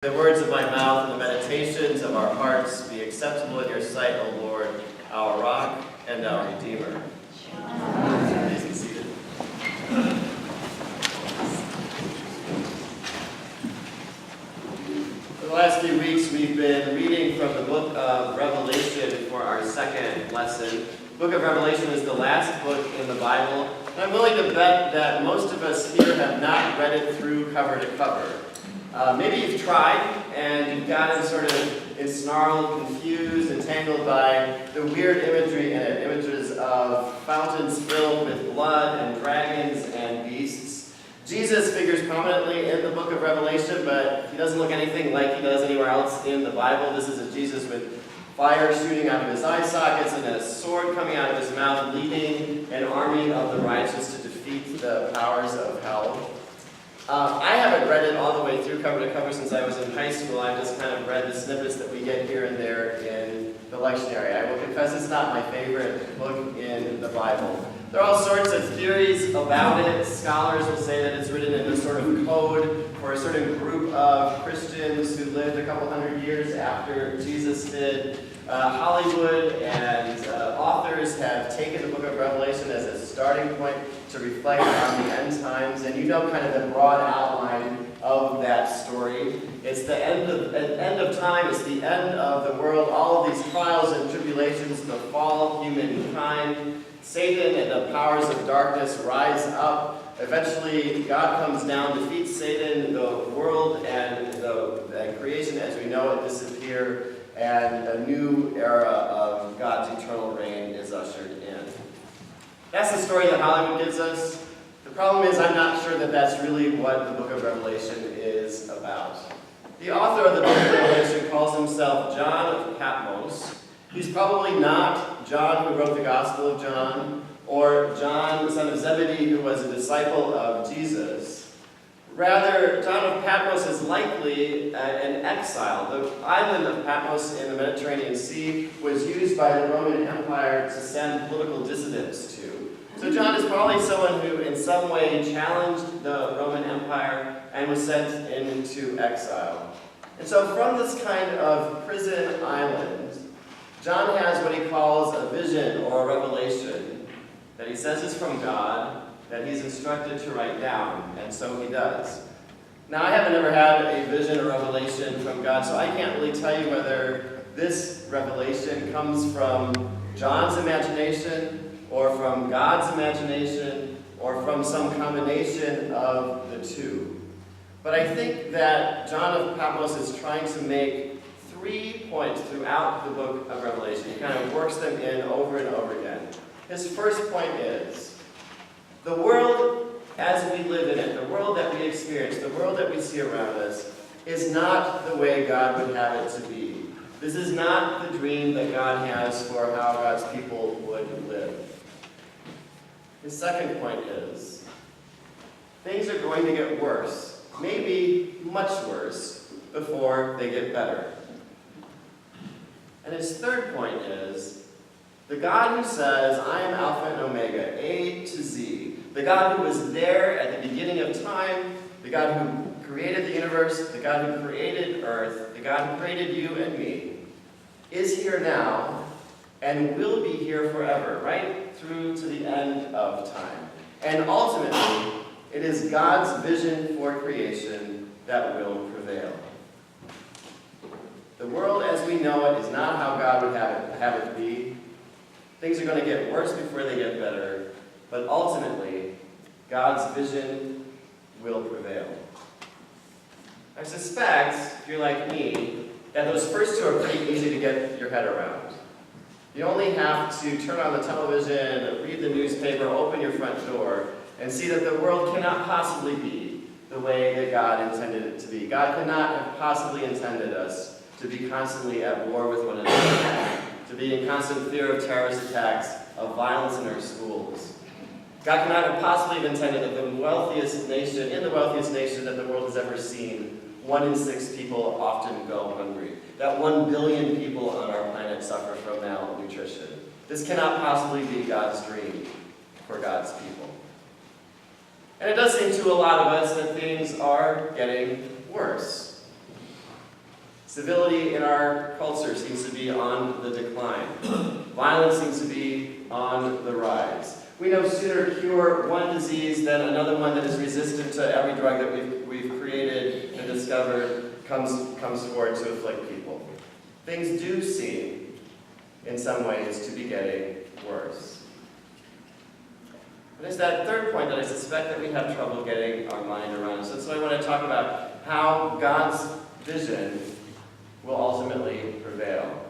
The words of my mouth and the meditations of our hearts be acceptable in your sight, O Lord, our rock and our Redeemer. Please be seated. For the last few weeks, we've been reading from the book of Revelation for our second lesson. The book of Revelation is the last book in the Bible, and I'm willing to bet that most of us here have not read it through cover to cover. Maybe you've tried and you've gotten sort of ensnarled, confused, entangled by the weird imagery in it. Images of fountains filled with blood and dragons and beasts. Jesus figures prominently in the book of Revelation, but he doesn't look anything like he does anywhere else in the Bible. This is a Jesus with fire shooting out of his eye sockets and a sword coming out of his mouth, leading an army of the righteous to defeat the powers of hell. I haven't read it all the way through cover to cover since I was in high school. I've just kind of read the snippets that we get here and there in the lectionary. I will confess it's not my favorite book in the Bible. There are all sorts of theories about it. Scholars will say that it's written in a sort of code for a certain group of Christians who lived a couple hundred years after Jesus did. Hollywood and authors have taken the book of Revelation as a starting point to reflect on the end times, and you know kind of the broad outline of that story. It's the end of time, it's the end of the world, all of these trials and tribulations, the fall of humankind. Satan and the powers of darkness rise up. Eventually, God comes down, defeats Satan, the world and the creation as we know it disappear, and a new era of God's eternal reign is ushered in. That's the story that Hollywood gives us. The problem is I'm not sure that that's really what the book of Revelation is about. The author of the book of Revelation calls himself John of Patmos. He's probably not John who wrote the Gospel of John, or John, the son of Zebedee, who was a disciple of Jesus. Rather, John of Patmos is likely an exile. The island of Patmos in the Mediterranean Sea was used by the Roman Empire to send political dissidents to. So John is probably someone who in some way challenged the Roman Empire and was sent into exile. And so from this kind of prison island, John has what he calls a vision or a revelation that he says is from God, that he's instructed to write down, and so he does. Now, I haven't ever had a vision or revelation from God, so I can't really tell you whether this revelation comes from John's imagination, or from God's imagination, or from some combination of the two. But I think that John of Patmos is trying to make 3 points throughout the book of Revelation. He kind of works them in over and over again. His first point is, the world as we live in it, the world that we experience, the world that we see around us, is not the way God would have it to be. This is not the dream that God has for how God's people would live. His second point is, things are going to get worse, maybe much worse, before they get better. And his third point is, the God who says, I am Alpha and Omega, A to Z, the God who was there at the beginning of time, the God who created the universe, the God who created earth, the God who created you and me, is here now and will be here forever, right through to the end of time. And ultimately, it is God's vision for creation that will prevail. The world as we know it is not how God would have it be. Things are going to get worse before they get better, but ultimately, God's vision will prevail. I suspect, if you're like me, that those first two are pretty easy to get your head around. You only have to turn on the television, read the newspaper, open your front door, and see that the world cannot possibly be the way that God intended it to be. God could not have possibly intended us to be constantly at war with one another, to be in constant fear of terrorist attacks, of violence in our schools. God could not have possibly have intended that in the wealthiest nation that the world has ever seen, 1 in 6 people often go hungry. That 1 billion people on our planet suffer from malnutrition. This cannot possibly be God's dream for God's people. And it does seem to a lot of us that things are getting worse. Civility in our culture seems to be on the decline. Violence seems to be on the rise. We no sooner cure one disease than another one that is resistant to every drug that we've created and discovered comes forward to afflict people. Things do seem, in some ways, to be getting worse. And it's that third point that I suspect that we have trouble getting our mind around. So I want to talk about how God's vision will ultimately prevail.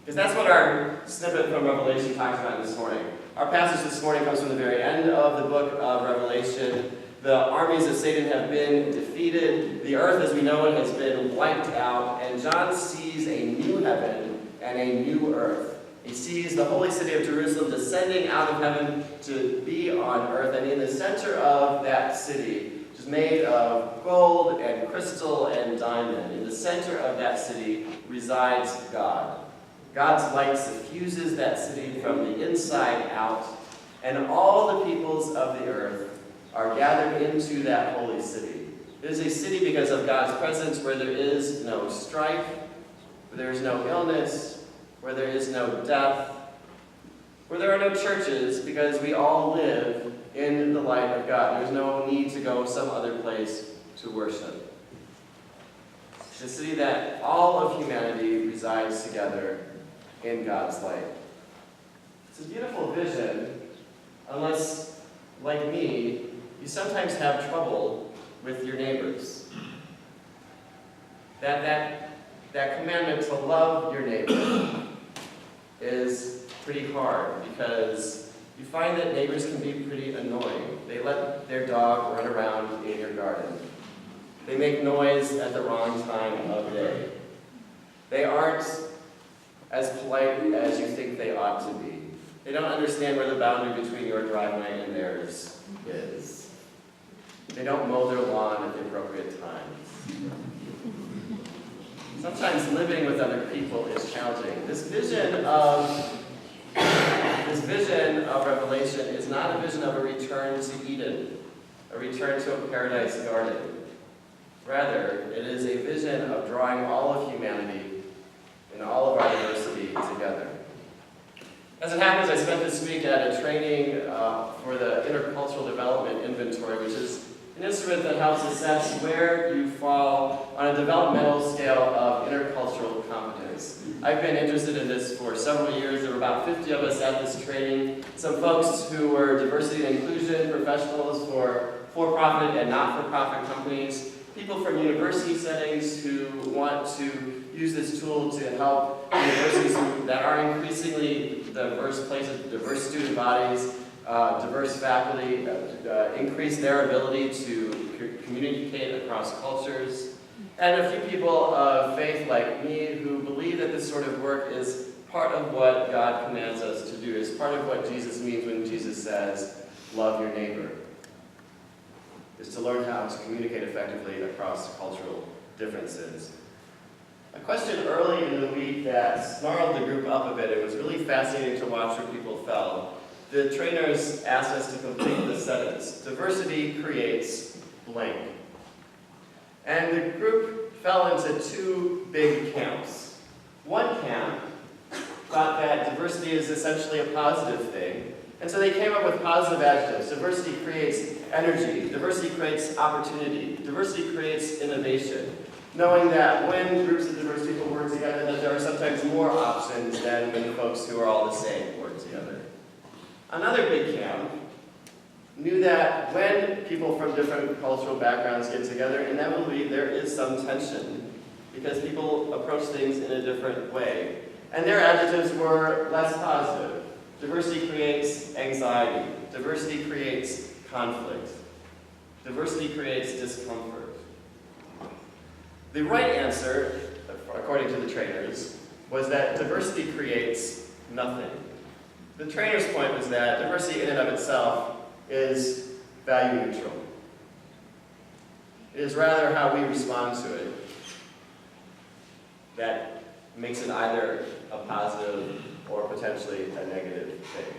Because that's what our snippet from Revelation talks about this morning. Our passage this morning comes from the very end of the book of Revelation. The armies of Satan have been defeated. The earth as we know it has been wiped out. And John sees a new heaven and a new earth. He sees the holy city of Jerusalem descending out of heaven to be on earth. And in the center of that city, which is made of gold and crystal and diamond, in the center of that city resides God. God's light suffuses that city from the inside out, and all the peoples of the earth are gathered into that holy city. It is a city because of God's presence where there is no strife, where there is no illness, where there is no death, where there are no churches because we all live in the light of God. There's no need to go some other place to worship. It's a city that all of humanity resides together in God's light. It's a beautiful vision, unless, like me, you sometimes have trouble with your neighbors. That commandment to love your neighbor is pretty hard because you find that neighbors can be pretty annoying. They let their dog run around in your garden. They make noise at the wrong time of day. They aren't as polite as you think they ought to be. They don't understand where the boundary between your driveway and theirs is. They don't mow their lawn at the appropriate times. Sometimes living with other people is challenging. This vision of Revelation is not a vision of a return to Eden, a return to a paradise garden. Rather, it is a vision of drawing all of humanity and all of our diversity together. As it happens, I spent this week at a training for the Intercultural Development Inventory, which is an instrument that helps assess where you fall on a developmental scale of intercultural competence. I've been interested in this for several years. There were about 50 of us at this training. Some folks who were diversity and inclusion professionals for-profit and not-for-profit companies, people from university settings who want to use this tool to help universities that are increasingly diverse places, diverse student bodies, diverse faculty, increase their ability to communicate across cultures. And a few people of faith like me who believe that this sort of work is part of what God commands us to do, is part of what Jesus means when Jesus says, love your neighbor, is to learn how to communicate effectively across cultural differences. A question early in the week that snarled the group up a bit. It was really fascinating to watch where people fell. The trainers asked us to complete the sentence. Diversity creates blank. And the group fell into two big camps. One camp thought that diversity is essentially a positive thing. And so they came up with positive adjectives. Diversity creates energy. Diversity creates opportunity. Diversity creates innovation. Knowing that when groups of diverse people work together, that there are sometimes more options than when folks who are all the same work together. Another big camp knew that when people from different cultural backgrounds get together, inevitably there is some tension because people approach things in a different way. And their adjectives were less positive. Diversity creates anxiety. Diversity creates conflict. Diversity creates discomfort. The right answer, according to the trainers, was that diversity creates nothing. The trainer's point was that diversity in and of itself is value neutral. It is rather how we respond to it that makes it either a positive or potentially a negative thing.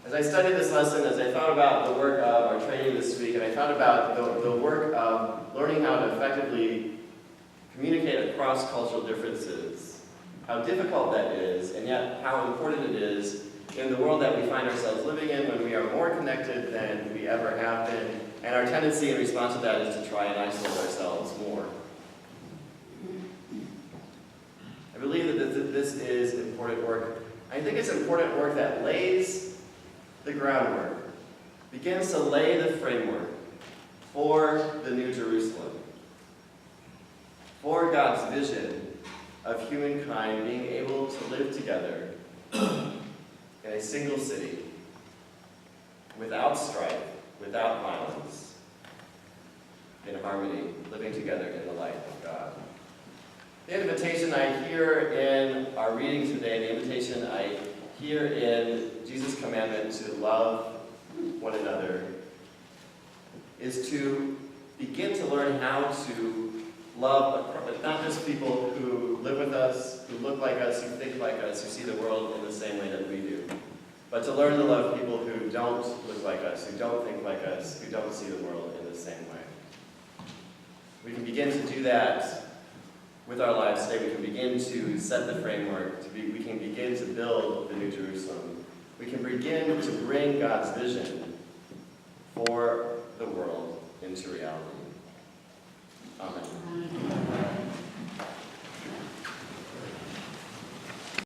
As I studied this lesson, as I thought about the work of our training this week, and I thought about the work of learning how to effectively communicate across cultural differences, how difficult that is, and yet how important it is in the world that we find ourselves living in when we are more connected than we ever have been, and our tendency in response to that is to try and isolate ourselves more. I believe that this is important work. I think it's important work that lays the groundwork, begins to lay the framework for the New Jerusalem, for God's vision of humankind being able to live together in a single city, without strife, without violence, in harmony, living together in the light of God. The invitation I hear in our reading today, the invitation I hear in Jesus' commandment to love one another, is to begin to learn how to love not just people who live with us, who look like us, who think like us, who see the world in the same way that we do, but to learn to love people who don't look like us, who don't think like us, who don't see the world in the same way. We can begin to do that with our lives today. We can begin to set the framework, we can begin to build the New Jerusalem. We can begin to bring God's vision for